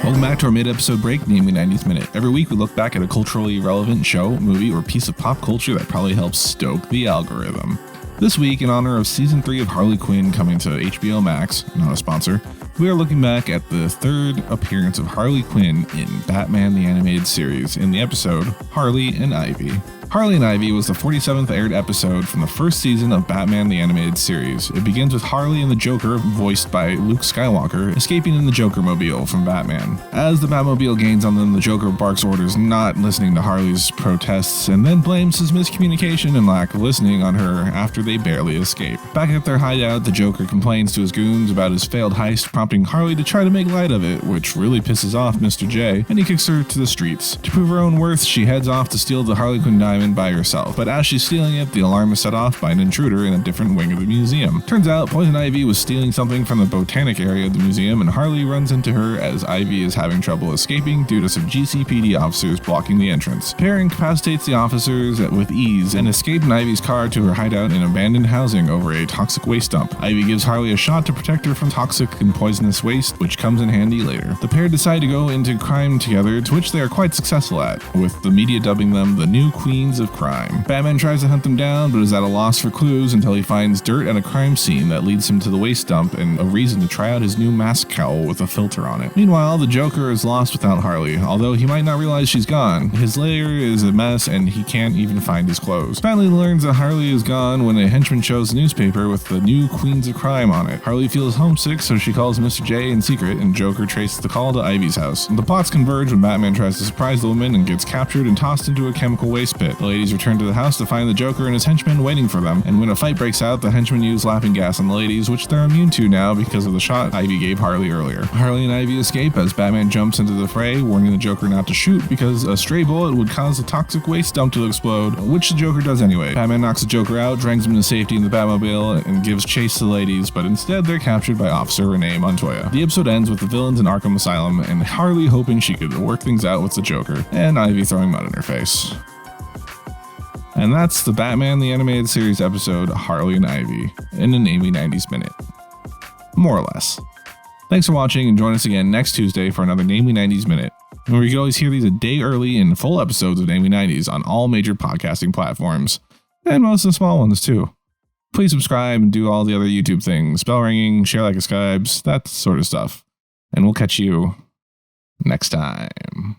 Welcome back to our mid-episode break, namely 90s Minute. Every week we look back at a culturally relevant show, movie, or piece of pop culture that probably helps stoke the algorithm. This week, in honor of Season 3 of Harley Quinn coming to HBO Max, not a sponsor, we are looking back at the third appearance of Harley Quinn in Batman the Animated Series in the episode Harley and Ivy. Harley and Ivy was the 47th aired episode from the first season of Batman the Animated Series. It begins with Harley and the Joker, voiced by Luke Skywalker, escaping in the Joker-mobile from Batman. As the Batmobile gains on them, the Joker barks orders, not listening to Harley's protests, and then blames his miscommunication and lack of listening on her after they barely escape. Back at their hideout, the Joker complains to his goons about his failed heist, prompting Harley to try to make light of it, which really pisses off Mr. J, and he kicks her to the streets. To prove her own worth, she heads off to steal the Harley Quinn diamond by herself, but as she's stealing it, the alarm is set off by an intruder in a different wing of the museum. Turns out Poison Ivy was stealing something from the botanic area of the museum, and Harley runs into her as Ivy is having trouble escaping due to some GCPD officers blocking the entrance. The pair incapacitates the officers with ease and escape in Ivy's car to her hideout in abandoned housing over a toxic waste dump. Ivy gives Harley a shot to protect her from toxic and poisonous waste, which comes in handy later. The pair decide to go into crime together, to which they are quite successful at, with the media dubbing them the new queens of crime. Batman tries to hunt them down, but is at a loss for clues until he finds dirt at a crime scene that leads him to the waste dump and a reason to try out his new mask cowl with a filter on it. Meanwhile, the Joker is lost without Harley, although he might not realize she's gone. His lair is a mess and he can't even find his clothes. Finally learns that Harley is gone when a henchman shows a newspaper with the new queens of crime on it. Harley feels homesick, so she calls Mr. J in secret, and Joker traces the call to Ivy's house. The plots converge when Batman tries to surprise the woman and gets captured and tossed into a chemical waste pit. The ladies return to the house to find the Joker and his henchmen waiting for them, and when a fight breaks out, the henchmen use laughing gas on the ladies, which they're immune to now because of the shot Ivy gave Harley earlier. Harley and Ivy escape as Batman jumps into the fray, warning the Joker not to shoot because a stray bullet would cause the toxic waste dump to explode, which the Joker does anyway. Batman knocks the Joker out, drags him to safety in the Batmobile, and gives chase to the ladies, but instead they're captured by Officer Renee Montoya. The episode ends with the villains in Arkham Asylum and Harley hoping she could work things out with the Joker, and Ivy throwing mud in her face. And that's the Batman the Animated Series episode, Harley and Ivy, in a namely 90s Minute. More or less. Thanks for watching, and join us again next Tuesday for another namely 90s Minute, where you can always hear these a day early in full episodes of namely 90s on all major podcasting platforms, and most of the small ones too. Please subscribe and do all the other YouTube things, bell ringing, share like a scribes, that sort of stuff. And we'll catch you next time.